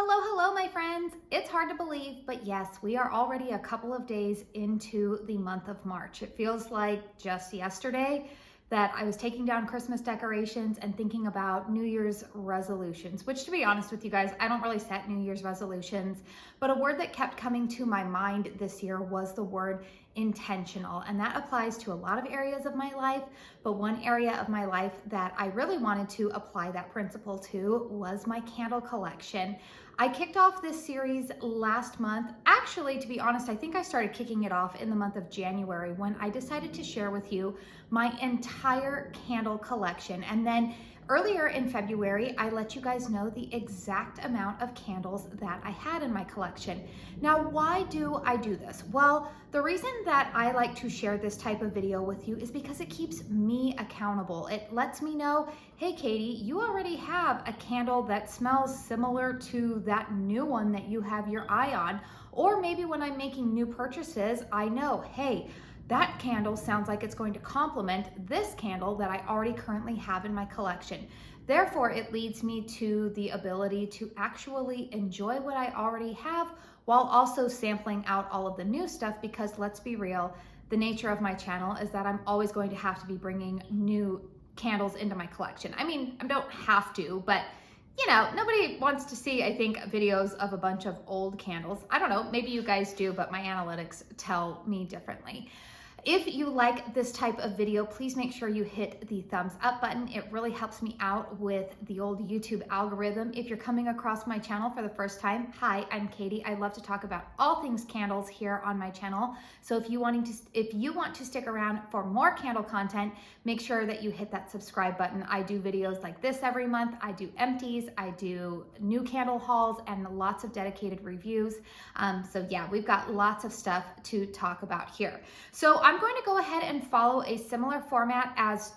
Hello, hello, my friends. It's hard to believe, but yes, we are already a couple of days into the month of March. It feels like just yesterday that I was taking down Christmas decorations and thinking about New Year's resolutions, which, to be honest with you guys, I don't really set New Year's resolutions, but a word that kept coming to my mind this year was the word intentional. And that applies to a lot of areas of my life, but one area of my life that I really wanted to apply that principle to was my candle collection. I kicked off this series last month. Actually, to be honest, I think I started kicking it off in the month of January when I decided to share with you my entire candle collection. And then earlier in February, I let you guys know the exact amount of candles that I had in my collection. Now, why do I do this? Well, the reason that I like to share this type of video with you is because it keeps me accountable. It lets me know, hey, Katie, you already have a candle that smells similar to that new one that you have your eye on. Or maybe when I'm making new purchases, I know, hey, that candle sounds like it's going to complement this candle that I already currently have in my collection. Therefore, it leads me to the ability to actually enjoy what I already have while also sampling out all of the new stuff, because let's be real, the nature of my channel is that I'm always going to have to be bringing new candles into my collection. I mean, I don't have to, but you know, nobody wants to see, I think, videos of a bunch of old candles. I don't know, maybe you guys do, but my analytics tell me differently. If you like this type of video, please make sure you hit the thumbs up button. It really helps me out with the old YouTube algorithm. If you're coming across my channel for the first time, hi, I'm Katie. I love to talk about all things candles here on my channel. So if you want to stick around for more candle content, make sure that you hit that subscribe button. I do videos like this every month. I do empties, I do new candle hauls, and lots of dedicated reviews. So yeah, we've got lots of stuff to talk about here. So I'm going to go ahead and follow a similar format as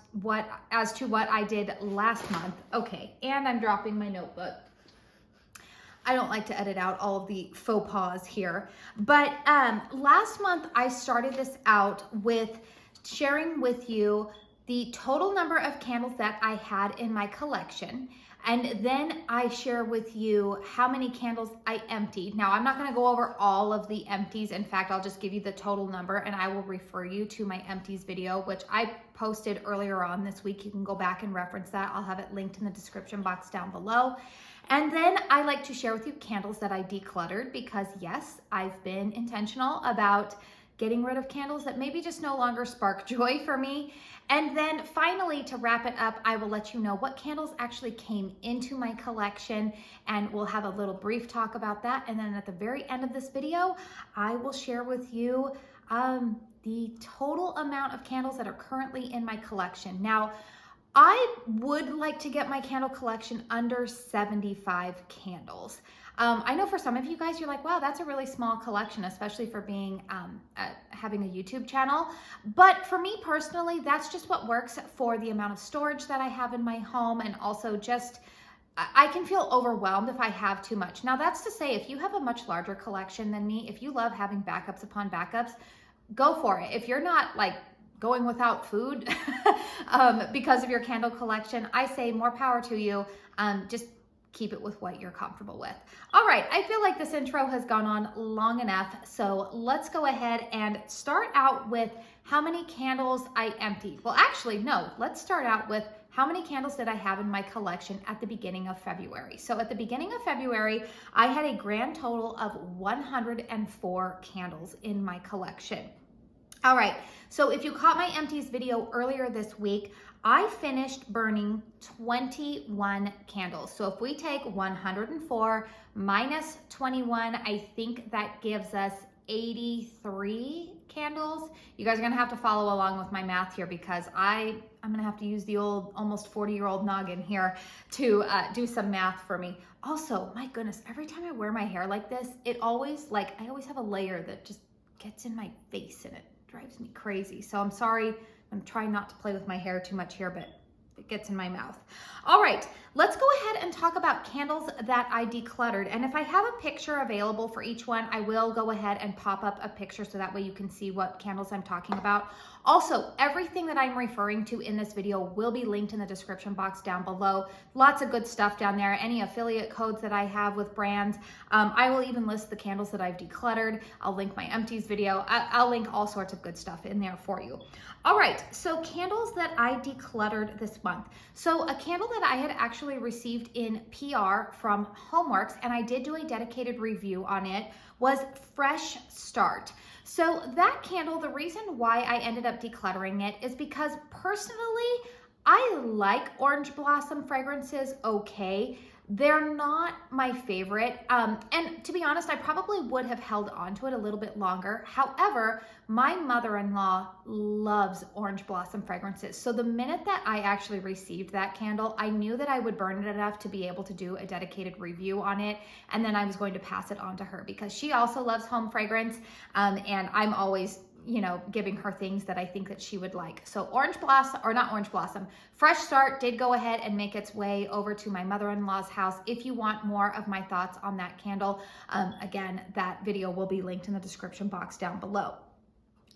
to what I did last month. Okay, and I'm dropping my notebook. I don't like to edit out all of the faux pas here, but last month I started this out with sharing with you the total number of candles that I had in my collection. And then I share with you how many candles I emptied. Now, I'm not gonna go over all of the empties. In fact, I'll just give you the total number, and I will refer you to my empties video, which I posted earlier on this week. You can go back and reference that. I'll have it linked in the description box down below. And then I like to share with you candles that I decluttered, because yes, I've been intentional about getting rid of candles that maybe just no longer spark joy for me. And then finally, to wrap it up, I will let you know what candles actually came into my collection, and we'll have a little brief talk about that. And then at the very end of this video, I will share with you the total amount of candles that are currently in my collection. Now, I would like to get my candle collection under 75 candles. I know for some of you guys, you're like, wow, that's a really small collection, especially for being having a YouTube channel. But for me personally, that's just what works for the amount of storage that I have in my home, and also just I can feel overwhelmed if I have too much. Now, that's to say, if you have a much larger collection than me, if you love having backups upon backups, go for it. If you're not like going without food because of your candle collection, I say more power to you. Just keep it with what you're comfortable with. All right, I feel like this intro has gone on long enough, so let's go ahead and start out with how many candles I emptied. Well, actually, no, let's start out with how many candles did I have in my collection at the beginning of February. So at the beginning of February, I had a grand total of 104 candles in my collection. All right, so if you caught my empties video earlier this week, I finished burning 21 candles. So if we take 104 minus 21, I think that gives us 83 candles. You guys are gonna have to follow along with my math here, because I'm gonna have to use the old almost 40-year-old noggin here to do some math for me. Also, my goodness, every time I wear my hair like this, I always have a layer that just gets in my face, and it drives me crazy. So I'm sorry, I'm trying not to play with my hair too much here, but it gets in my mouth. All right, let's go ahead and talk about candles that I decluttered. And if I have a picture available for each one, I will go ahead and pop up a picture so that way you can see what candles I'm talking about. Also, everything that I'm referring to in this video will be linked in the description box down below. Lots of good stuff down there. Any affiliate codes that I have with brands. I will even list the candles that I've decluttered. I'll link my empties video. I'll link all sorts of good stuff in there for you. All right, so candles that I decluttered this month. So a candle that I had actually received in PR from Homeworks, and I did do a dedicated review on it, was Fresh Start. So that candle, the reason why I ended up decluttering it is because personally, I like orange blossom fragrances okay. They're not my favorite. And to be honest, I probably would have held on to it a little bit longer. However, my mother-in-law loves orange blossom fragrances. So the minute that I actually received that candle, I knew that I would burn it enough to be able to do a dedicated review on it. And then I was going to pass it on to her because she also loves home fragrance. And I'm always, you know, giving her things that I think that she would like. So orange blossom, or not orange blossom, Fresh Start did go ahead and make its way over to my mother-in-law's house. If you want more of my thoughts on that candle, again, that video will be linked in the description box down below.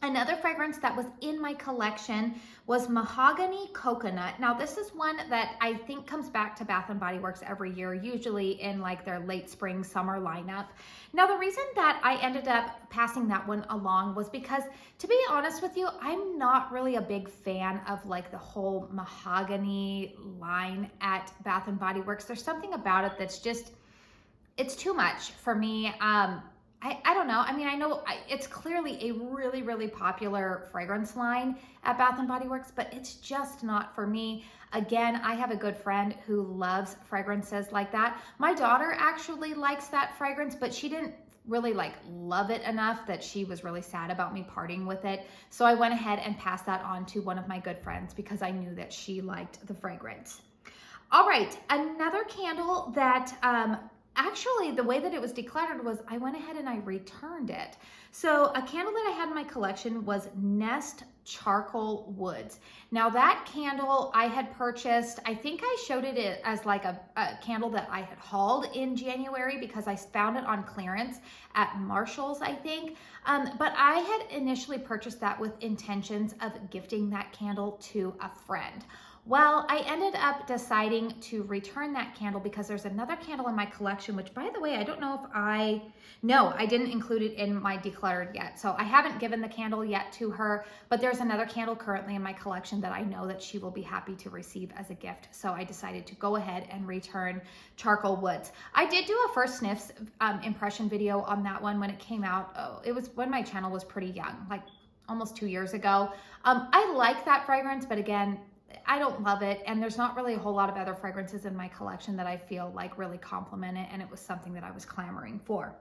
Another fragrance that was in my collection was Mahogany Coconut. Now this is one that I think comes back to Bath & Body Works every year, usually in like their late spring, summer lineup. Now the reason that I ended up passing that one along was because, to be honest with you, I'm not really a big fan of like the whole mahogany line at Bath & Body Works. There's something about it that's just, it's too much for me. I don't know. I mean, I know it's clearly a really, really popular fragrance line at Bath & Body Works, but it's just not for me. Again, I have a good friend who loves fragrances like that. My daughter actually likes that fragrance, but she didn't really like love it enough that she was really sad about me parting with it. So I went ahead and passed that on to one of my good friends because I knew that she liked the fragrance. All right, another candle that actually, the way that it was decluttered was I went ahead and I returned it. So a candle that I had in my collection was Nest Charcoal Woods. Now that candle I had purchased, I think I showed it as like a candle that I had hauled in January because I found it on clearance at Marshall's, I think. But I had initially purchased that with intentions of gifting that candle to a friend. Well, I ended up deciding to return that candle because there's another candle in my collection, which, by the way, I don't know if I didn't include it in my decluttered yet. So I haven't given the candle yet to her, but there's another candle currently in my collection that I know that she will be happy to receive as a gift. So I decided to go ahead and return Charcoal Woods. I did do a first sniffs impression video on that one when it came out. Oh, it was when my channel was pretty young, like almost 2 years ago. I like that fragrance, but again, I don't love it, and there's not really a whole lot of other fragrances in my collection that I feel like really complement it, and it was something that I was clamoring for.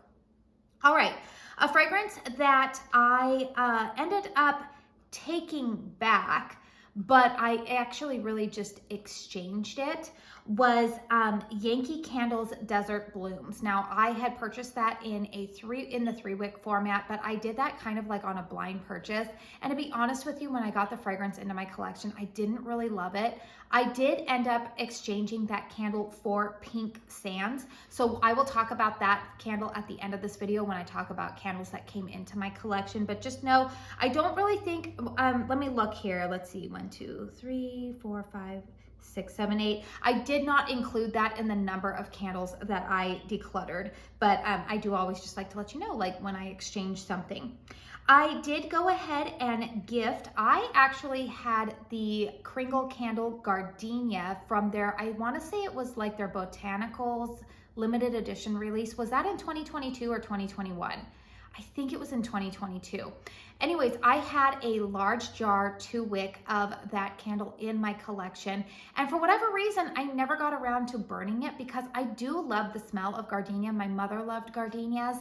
All right, a fragrance that I ended up taking back, but I actually really just exchanged it, was Yankee Candle's Desert Blooms. Now I had purchased that in the 3-wick format, but I did that kind of like on a blind purchase. And to be honest with you, when I got the fragrance into my collection, I didn't really love it. I did end up exchanging that candle for Pink Sands. So I will talk about that candle at the end of this video when I talk about candles that came into my collection. But just know, I don't really think, let me look here. Let's see, 1, 2, 3, 4, 5, 6, 7, 8. I did not include that in the number of candles that I decluttered, but I do always just like to let you know, like when I exchange something. I did go ahead and gift, I actually had the Cringle Candle Gardenia from their, I want to say it was like their Botanicals limited edition release. Was that in 2022 or 2021? I think it was in 2022. Anyways, I had a large jar 2-wick of that candle in my collection. And for whatever reason, I never got around to burning it because I do love the smell of gardenia. My mother loved gardenias.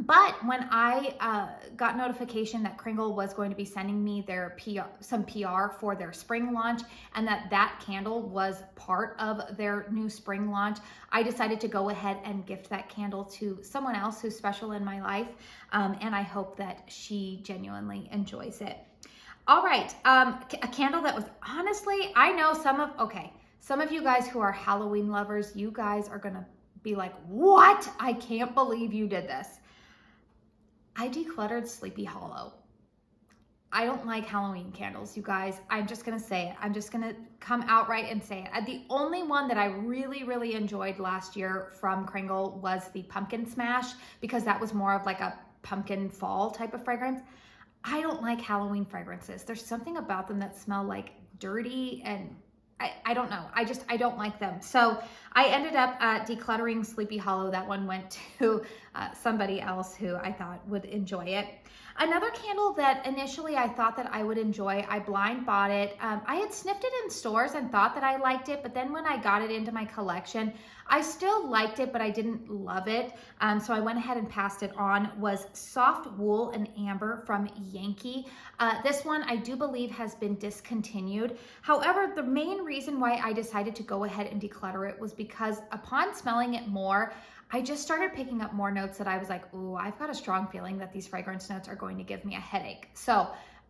But when I got notification that Cringle was going to be sending me their some PR for their spring launch, and that candle was part of their new spring launch, I decided to go ahead and gift that candle to someone else who's special in my life, and I hope that she genuinely enjoys it. All right, a candle that was honestly, I know some of, okay, Some of you guys who are Halloween lovers, you guys are gonna be like, what? I can't believe you did this. I decluttered Sleepy Hollow. I don't like Halloween candles, you guys. I'm just gonna say it. I'm just gonna come outright and say it. The only one that I really, really enjoyed last year from Cringle was the Pumpkin Smash, because that was more of like a pumpkin fall type of fragrance. I don't like Halloween fragrances. There's something about them that smell like dirty, and I don't know. I don't like them. So I ended up decluttering Sleepy Hollow. That one went to somebody else who I thought would enjoy it. Another candle that initially I thought that I would enjoy, I blind bought it. I had sniffed it in stores and thought that I liked it, but then when I got it into my collection, I still liked it, but I didn't love it. So I went ahead and passed it on, was Soft Wool and Amber from Yankee. This one I do believe has been discontinued. However, the main reason why I decided to go ahead and declutter it was because upon smelling it more, I just started picking up more notes that I was like, ooh, I've got a strong feeling that these fragrance notes are going to give me a headache. So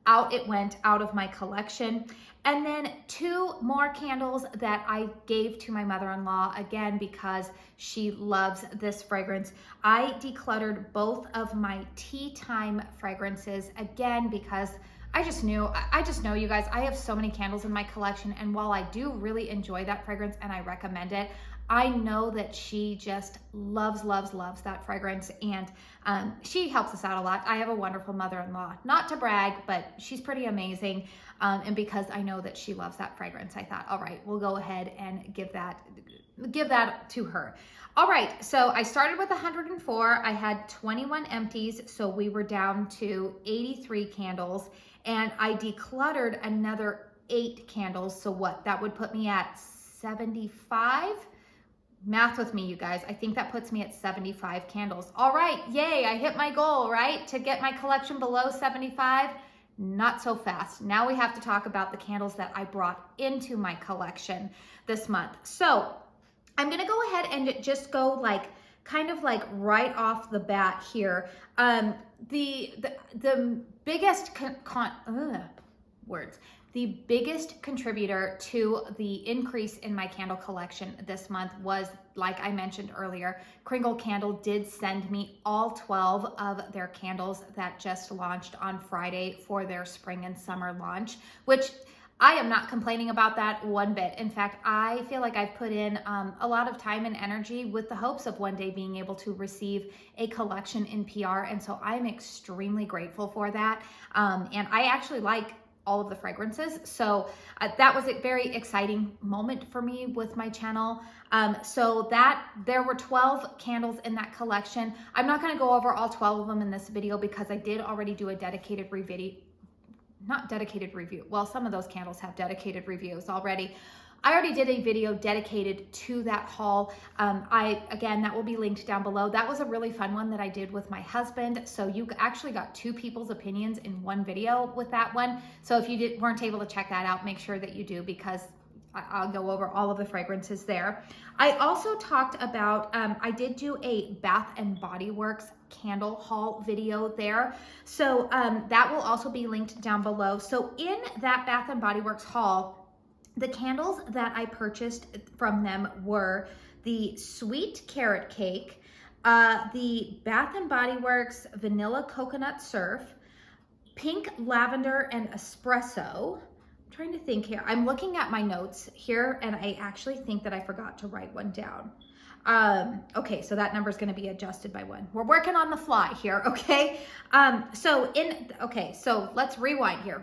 out it went, out of my collection. And then 2 more candles that I gave to my mother-in-law, again, because she loves this fragrance. I decluttered both of my tea time fragrances, again, because I just know, you guys, I have so many candles in my collection, and while I do really enjoy that fragrance and I recommend it, I know that she just loves that fragrance, and she helps us out a lot. I have a wonderful mother-in-law, not to brag, but she's pretty amazing. And because I know that she loves that fragrance, I thought, all right, we'll go ahead and give that to her. All right, so I started with 104. I had 21 empties, so we were down to 83 candles, and I decluttered another 8 candles. So what? That would put me at 75. Math with me, you guys. I think that puts me at 75 candles. All right, yay, I hit my goal, right? To get my collection below 75. Not so fast. Now we have to talk about the candles that I brought into my collection this month. So I'm gonna go ahead and just go like, kind of like right off the bat here. The biggest The biggest contributor to the increase in my candle collection this month was, like I mentioned earlier, Cringle Candle did send me all 12 of their candles that just launched on Friday for their spring and summer launch, which I am not complaining about that one bit. In fact, I feel like I've put in a lot of time and energy with the hopes of one day being able to receive a collection in PR, and so I'm extremely grateful for that. And I actually like all of the fragrances. So that was a very exciting moment for me with my channel. So that there were 12 candles in that collection. I'm not going to go over all 12 of them in this video because I did already do a dedicated review. Not dedicated review. Well, some of those candles have dedicated reviews already. I already did a video dedicated to that haul. Again, that will be linked down below. That was a really fun one that I did with my husband. So you actually got 2 people's opinions in one video with that one. So if you weren't able to check that out, make sure that you do, because I'll go over all of the fragrances there. I also talked about, I did do a Bath and Body Works candle haul video there. So that will also be linked down below. So in that Bath and Body Works haul, the candles that I purchased from them were the Sweet Carrot Cake, the Bath and Body Works Vanilla Coconut Surf, Pink Lavender and Espresso. I'm trying to think here. I'm looking at my notes here, and I actually think that I forgot to write one down. Okay, so that number is going to be adjusted by 1. We're working on the fly here, okay? So let's rewind here.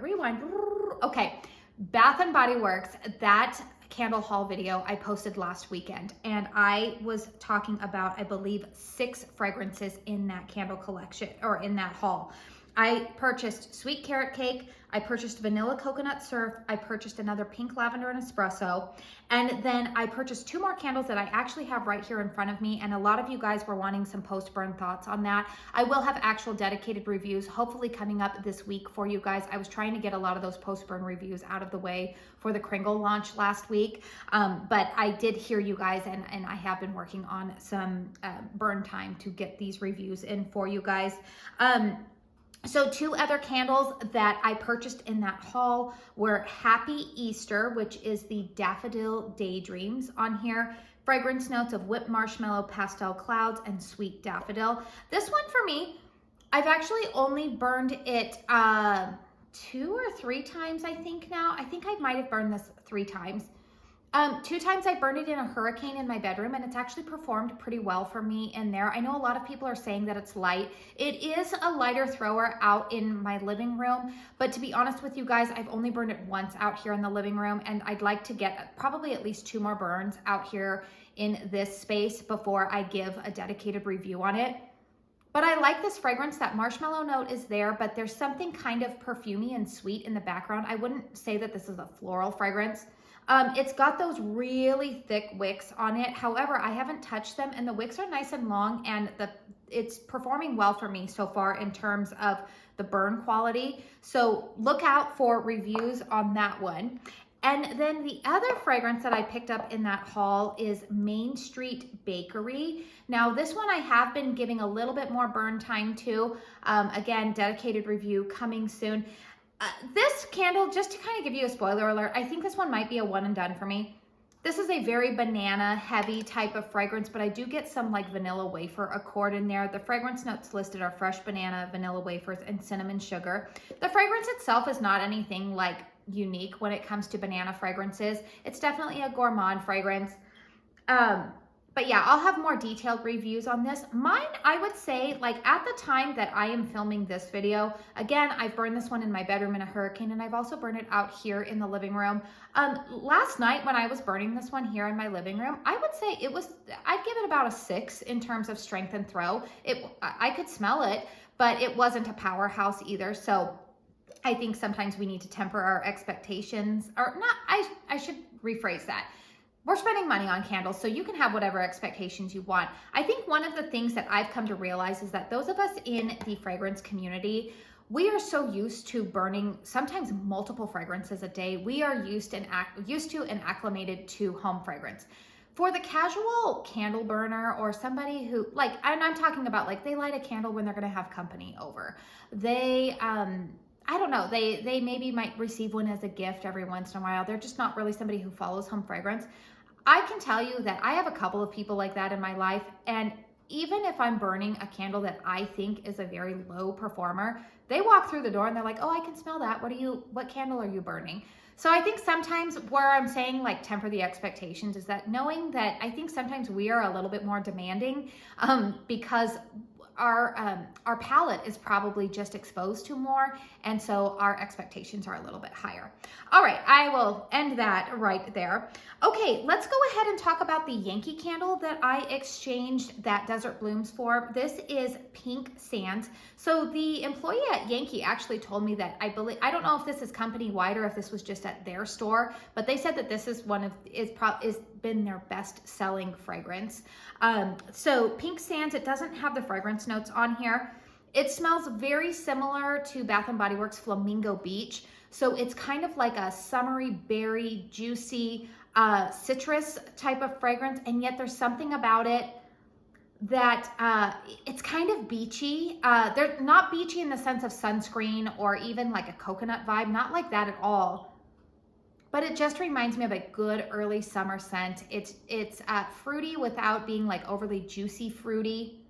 Okay. Bath and Body Works, that candle haul video I posted last weekend, and I was talking about, I believe, 6 fragrances in that candle collection, or in that haul. I purchased Sweet Carrot Cake, I purchased Vanilla Coconut Surf, I purchased another Pink Lavender and Espresso, and then I purchased 2 more candles that I actually have right here in front of me, and a lot of you guys were wanting some post-burn thoughts on that. I will have actual dedicated reviews hopefully coming up this week for you guys. I was trying to get a lot of those post-burn reviews out of the way for the Cringle launch last week, but I did hear you guys, and I have been working on some burn time to get these reviews in for you guys. So 2 other candles that I purchased in that haul were Happy Easter, which is the Daffodil Daydreams on here. Fragrance notes of whipped marshmallow, pastel clouds, and sweet daffodil. This one for me, I've actually only burned it 2 or 3 times, I think now. I think I might have burned this 3 times. 2 times I burned it in a hurricane in my bedroom, and it's actually performed pretty well for me in there. I know a lot of people are saying that it's light. It is a lighter thrower out in my living room, but to be honest with you guys, I've only burned it once out here in the living room, and I'd like to get probably at least 2 more burns out here in this space before I give a dedicated review on it. But I like this fragrance. That marshmallow note is there, but there's something kind of perfumey and sweet in the background. I wouldn't say that this is a floral fragrance. It's got those really thick wicks on it. However, I haven't touched them, and the wicks are nice and long, and it's performing well for me so far in terms of the burn quality. So look out for reviews on that one. And then the other fragrance that I picked up in that haul is Main Street Bakery. Now this one I have been giving a little bit more burn time to. Again, dedicated review coming soon. This candle, just to kind of give you a spoiler alert, I think this one might be a one and done for me. This is a very banana heavy type of fragrance, but I do get some like vanilla wafer accord in there. The fragrance notes listed are fresh banana, vanilla wafers, and cinnamon sugar. The fragrance itself is not anything like unique when it comes to banana fragrances. It's definitely a gourmand fragrance. But yeah, I'll have more detailed reviews on this. Mine, I would say, like at the time that I am filming this video, again, I've burned this one in my bedroom in a hurricane, and I've also burned it out here in the living room. Last night when I was burning this one here in my living room, I would say I'd give it about a 6 in terms of strength and throw. I could smell it, but it wasn't a powerhouse either. So I think sometimes we need to temper our expectations, or not, I should rephrase that. We're spending money on candles, so you can have whatever expectations you want. I think one of the things that I've come to realize is that those of us in the fragrance community, we are so used to burning sometimes multiple fragrances a day. We are used to and acclimated to home fragrance. For the casual candle burner, or somebody who, like, and I'm talking about like they light a candle when they're gonna have company over. They, I don't know, they maybe might receive one as a gift every once in a while. They're just not really somebody who follows home fragrance. I can tell you that I have a couple of people like that in my life, and even if I'm burning a candle that I think is a very low performer, they walk through the door and they're like, oh, I can smell that. What candle are you burning? So I think sometimes where I'm saying like temper the expectations is that knowing that I think sometimes we are a little bit more demanding because our palate is probably just exposed to more, and so our expectations are a little bit higher. All right, I will end that right there. Okay, let's go ahead and talk about the Yankee Candle that I exchanged that Desert Blooms for. This is Pink Sands. So the employee at Yankee actually told me that I don't know if this is company wide or if this was just at their store, but they said that this is is been their best selling fragrance. So Pink Sands, it doesn't have the fragrance notes on here. It smells very similar to Bath & Body Works Flamingo Beach. So it's kind of like a summery, berry, juicy, citrus type of fragrance. And yet there's something about it that it's kind of beachy. They're not beachy in the sense of sunscreen or even like a coconut vibe, not like that at all. But it just reminds me of a good early summer scent. It's fruity without being like overly juicy fruity.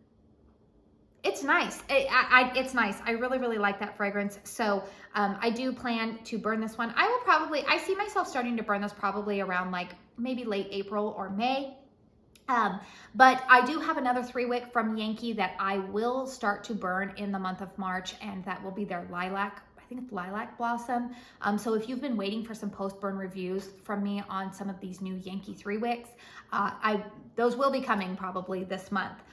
It's nice. It's nice. I really, really like that fragrance. So I do plan to burn this one. I see myself starting to burn this probably around like maybe late April or May. But I do have another 3-wick from Yankee that I will start to burn in the month of March, and that will be their Lilac. I think it's Lilac Blossom. So if you've been waiting for some post-burn reviews from me on some of these new Yankee 3-wicks, those will be coming probably this month.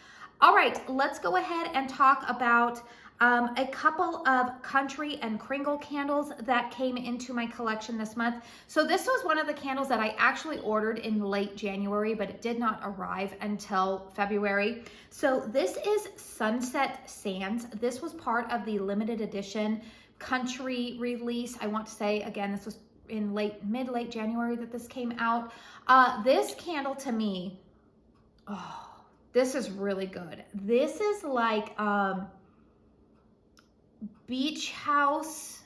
All right, let's go ahead and talk about a couple of Country and Cringle candles that came into my collection this month. So this was one of the candles that I actually ordered in late January, but it did not arrive until February. So this is Sunset Sands. This was part of the limited edition Country release. I want to say, again, this was in mid-late January that this came out. This candle to me, this is really good. This is like, beach house.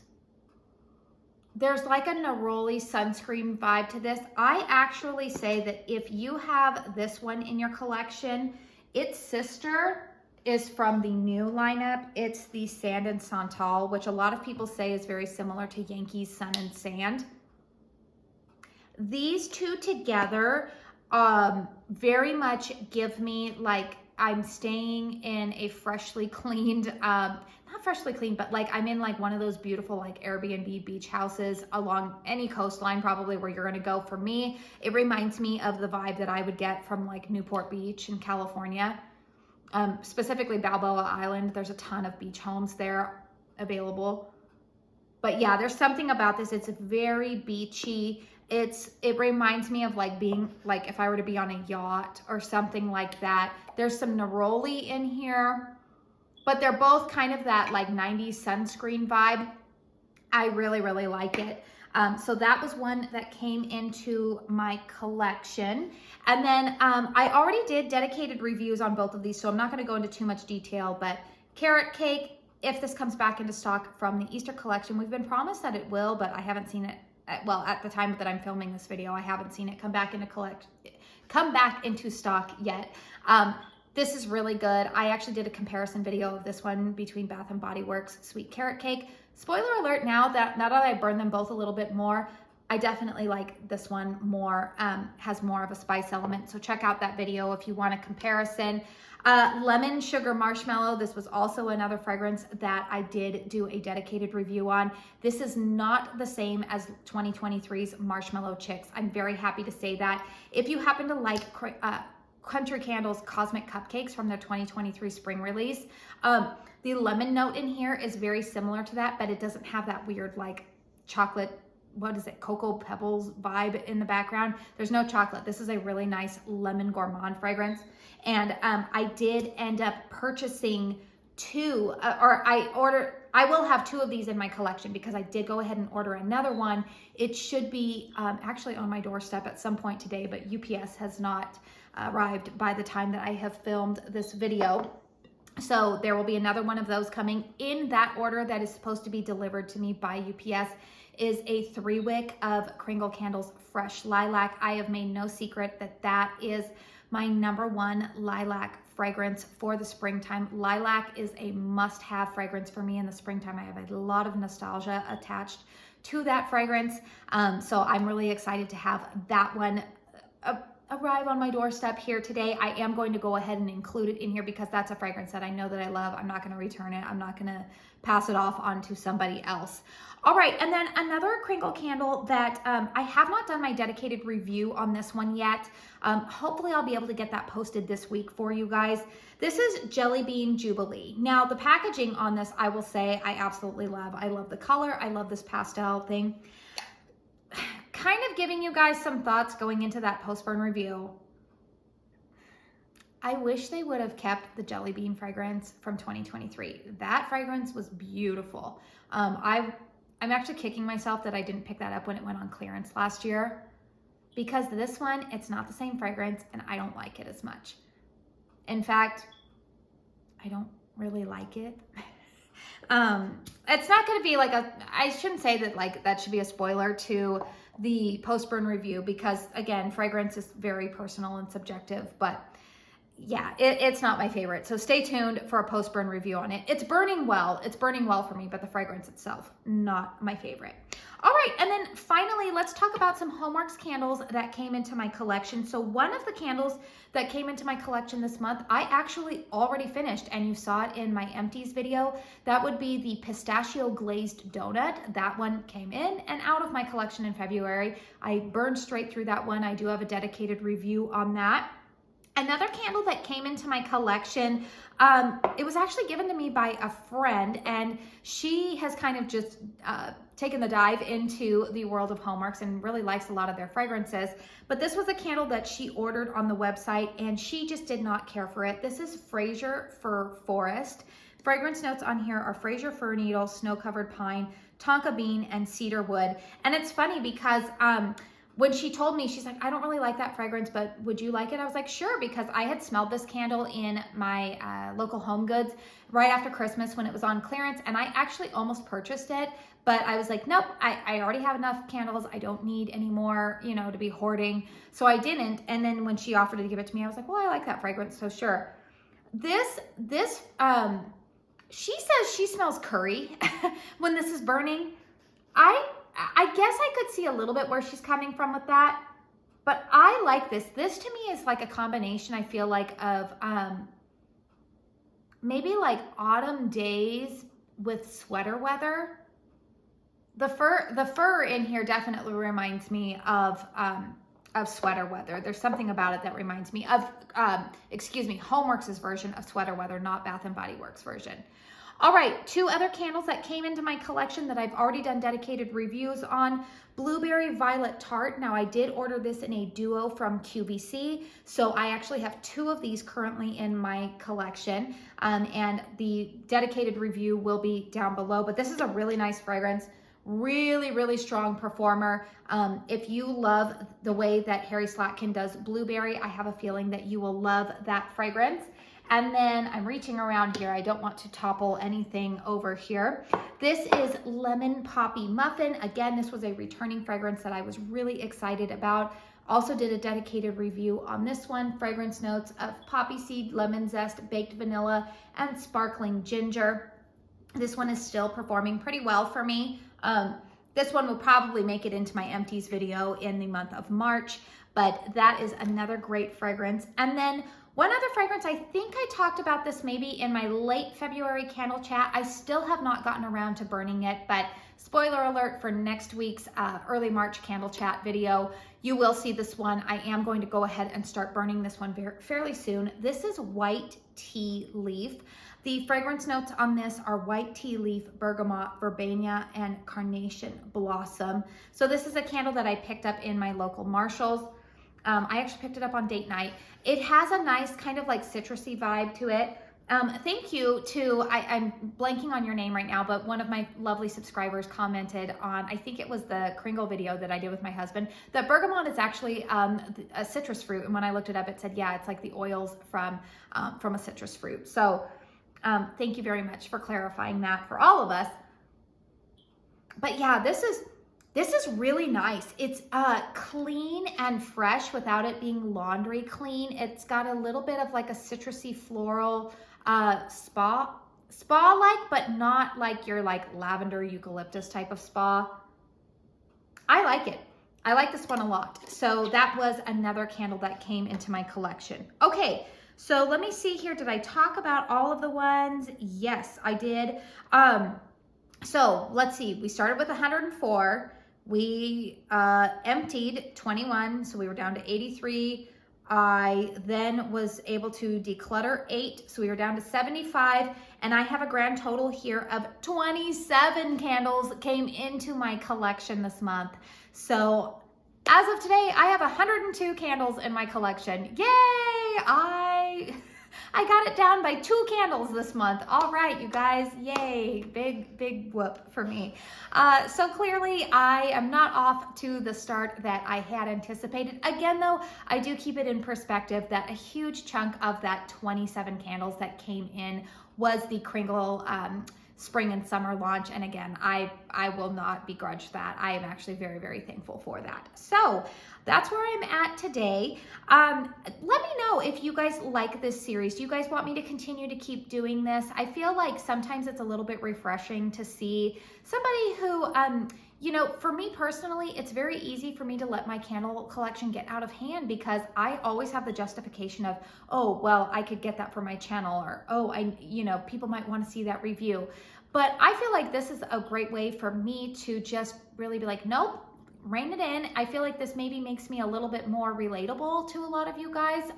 There's like a neroli sunscreen vibe to this. I actually say that if you have this one in your collection, its sister is from the new lineup. It's the Sand and Santal, which a lot of people say is very similar to Yankee's Sun and Sand. These two together very much give me like I'm staying in a freshly cleaned, not freshly cleaned, but like I'm in like one of those beautiful like Airbnb beach houses along any coastline probably where you're gonna go. For me, it reminds me of the vibe that I would get from like Newport Beach in California. Specifically Balboa Island. There's a ton of beach homes there available. But yeah, there's something about this. It's very beachy. It reminds me of like being like if I were to be on a yacht or something like that. There's some neroli in here, but they're both kind of that like 90s sunscreen vibe. I really, really like it. So that was one that came into my collection. And then I already did dedicated reviews on both of these, so I'm not going to go into too much detail, but carrot cake, if this comes back into stock from the Easter collection, we've been promised that it will, but I haven't seen it. Well, at the time that I'm filming this video, I haven't seen it come back into stock yet. This is really good. I actually did a comparison video of this one between Bath & Body Works Sweet Carrot Cake. Spoiler alert, now that I burned them both a little bit more, I definitely like this one more, has more of a spice element. So check out that video if you want a comparison. Lemon Sugar Marshmallow. This was also another fragrance that I did do a dedicated review on. This is not the same as 2023's Marshmallow Chicks. I'm very happy to say that. If you happen to like Country Candle's Cosmic Cupcakes from their 2023 spring release, the lemon note in here is very similar to that, but it doesn't have that weird like chocolate, what is it, Cocoa Pebbles vibe in the background. There's no chocolate. This is a really nice lemon gourmand fragrance. And I did end up purchasing two, I will have two of these in my collection because I did go ahead and order another one. It should be actually on my doorstep at some point today, but UPS has not arrived by the time that I have filmed this video. So there will be another one of those coming in that order that is supposed to be delivered to me by UPS. Is a 3-wick of Cringle Candles Fresh Lilac. I have made no secret that that is my #1 lilac fragrance for the springtime. Lilac is a must-have fragrance for me in the springtime. I have a lot of nostalgia attached to that fragrance. So I'm really excited to have that one arrive on my doorstep here today. I am going to go ahead and include it in here because that's a fragrance that I know that I love. I'm not going to return it. I'm not going to pass it off onto somebody else. All right, and then another Cringle candle that I have not done my dedicated review on this one yet. Hopefully I'll be able to get that posted this week for you guys. This is Jelly Bean Jubilee. Now the packaging on this, I will say I absolutely love. I love the color. I love this pastel thing. Kind of giving you guys some thoughts going into that post-burn review. I wish they would have kept the Jelly Bean fragrance from 2023. That fragrance was beautiful. I'm actually kicking myself that I didn't pick that up when it went on clearance last year because this one, it's not the same fragrance and I don't like it as much. In fact, I don't really like it. It's not going to be like I shouldn't say that like that should be a spoiler to the post-burn review because again, fragrance is very personal and subjective, but yeah, it's not my favorite. So stay tuned for a post-burn review on it. It's burning well. It's burning well for me, but the fragrance itself, not my favorite. All right, and then finally, let's talk about some Hallmarks candles that came into my collection. So one of the candles that came into my collection this month, I actually already finished, and you saw it in my empties video. That would be the Pistachio Glazed Donut. That one came in and out of my collection in February. I burned straight through that one. I do have a dedicated review on that. Another candle that came into my collection, it was actually given to me by a friend, and she has kind of just taken the dive into the world of Hallmarks and really likes a lot of their fragrances. But this was a candle that she ordered on the website, and she just did not care for it. This is Frasier Fur Forest. Fragrance notes on here are Frasier Fir Needle, Snow-Covered Pine, Tonka Bean, and Cedar Wood. And it's funny because when she told me, she's like, I don't really like that fragrance, but would you like it? I was like, sure, because I had smelled this candle in my local Home Goods right after Christmas when it was on clearance, and I actually almost purchased it, but I was like, nope, I already have enough candles. I don't need any more, you know, to be hoarding. So I didn't. And then when she offered to give it to me, I was like, well, I like that fragrance, so sure. She says she smells curry when this is burning. I guess I could see a little bit where she's coming from with that, but I like this. This to me is like a combination, I feel like, of maybe like autumn days with sweater weather. The fur in here definitely reminds me of sweater weather. There's something about it that reminds me of, Homeworks' version of sweater weather, not Bath & Body Works version. All right, 2 other candles that came into my collection that I've already done dedicated reviews on. Blueberry Violet Tart. Now, I did order this in a duo from QVC, so I actually have 2 of these currently in my collection, and the dedicated review will be down below, but this is a really nice fragrance. Really, really strong performer. If you love the way that Harry Slatkin does blueberry, I have a feeling that you will love that fragrance. And then I'm reaching around here. I don't want to topple anything over here. This is Lemon Poppy Muffin. Again, this was a returning fragrance that I was really excited about. Also did a dedicated review on this one. Fragrance notes of poppy seed, lemon zest, baked vanilla, and sparkling ginger. This one is still performing pretty well for me. This one will probably make it into my empties video in the month of March, but that is another great fragrance. And then one other fragrance, I think I talked about this maybe in my late February candle chat. I still have not gotten around to burning it, but spoiler alert for next week's early March candle chat video, you will see this one. I am going to go ahead and start burning this one fairly soon. This is White Tea Leaf. The fragrance notes on this are white tea leaf, bergamot, verbena, and carnation blossom. So this is a candle that I picked up in my local Marshalls. I actually picked it up on date night. It has a nice kind of like citrusy vibe to it. Thank you to, I'm blanking on your name right now, but one of my lovely subscribers commented on, I think it was the Cringle video that I did with my husband, that bergamot is actually a citrus fruit. And when I looked it up, it said, yeah, it's like the oils from a citrus fruit. So thank you very much for clarifying that for all of us. But yeah, this is really nice. It's clean and fresh without it being laundry clean. It's got a little bit of like a citrusy floral spa-like, but not like your like lavender eucalyptus type of spa. I like it. I like this one a lot. So that was another candle that came into my collection. Okay. So let me see here. Did I talk about all of the ones? Yes, I did. So let's see. We started with 104. We emptied 21, so we were down to 83. I then was able to declutter 8, so we were down to 75. And I have a grand total here of 27 candles came into my collection this month. So as of today, I have 102 candles in my collection. Yay! I got it down by 2 candles this month. All right, you guys, yay, big whoop for me. So clearly I am not off to the start that I had anticipated. Again, though, I do keep it in perspective that a huge chunk of that 27 candles that came in was the Cringle spring and summer launch. And again, I will not begrudge that. I am actually very, very thankful for that. So that's where I'm at today. Let me know if you guys like this series. Do you guys want me to continue to keep doing this? I feel like sometimes it's a little bit refreshing to see somebody who, you know, for me personally, it's very easy for me to let my candle collection get out of hand because I always have the justification of, oh, well, I could get that for my channel, or, oh, you know, people might want to see that review. But I feel like this is a great way for me to just really be like, nope, rein it in. I feel like this maybe makes me a little bit more relatable to a lot of you guys.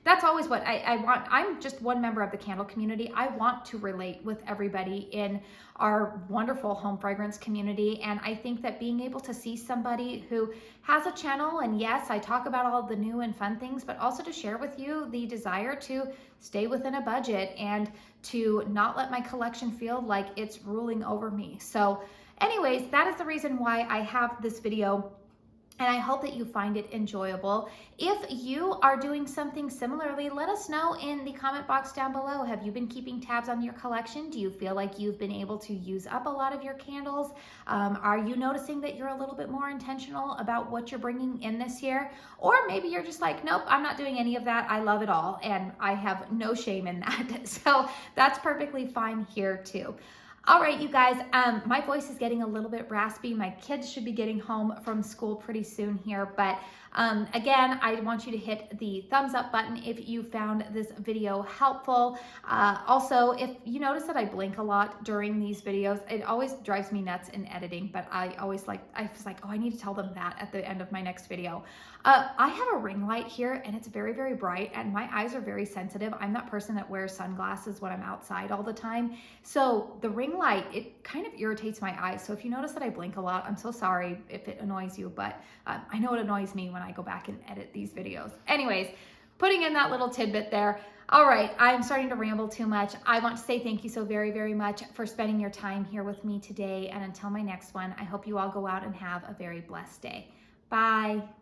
That's always what I want. I'm just one member of the candle community. I want to relate with everybody in our wonderful home fragrance community. And I think that being able to see somebody who has a channel, and yes, I talk about all the new and fun things, but also to share with you the desire to stay within a budget and to not let my collection feel like it's ruling over me. So anyways, that is the reason why I have this video And I hope that you find it enjoyable. If you are doing something similarly, let us know in the comment box down below. Have you been keeping tabs on your collection? Do you feel like you've been able to use up a lot of your candles? Are you noticing that you're a little bit more intentional about what you're bringing in this year? Or maybe you're just like, nope, I'm not doing any of that. I love it all, and I have no shame in that. So that's perfectly fine here too. All right, you guys, my voice is getting a little bit raspy. My kids should be getting home from school pretty soon here, but again, I want you to hit the thumbs up button if you found this video helpful. Also, if you notice that I blink a lot during these videos, it always drives me nuts in editing, but I was like, oh, I need to tell them that at the end of my next video. I have a ring light here, and it's very, very bright, and my eyes are very sensitive. I'm that person that wears sunglasses when I'm outside all the time. So the ring light, it kind of irritates my eyes. So if you notice that I blink a lot, I'm so sorry if it annoys you, but I know it annoys me when I go back and edit these videos. Anyways, putting in that little tidbit there. All right, I'm starting to ramble too much. I want to say thank you so very, very much for spending your time here with me today. And until my next one, I hope you all go out and have a very blessed day. Bye.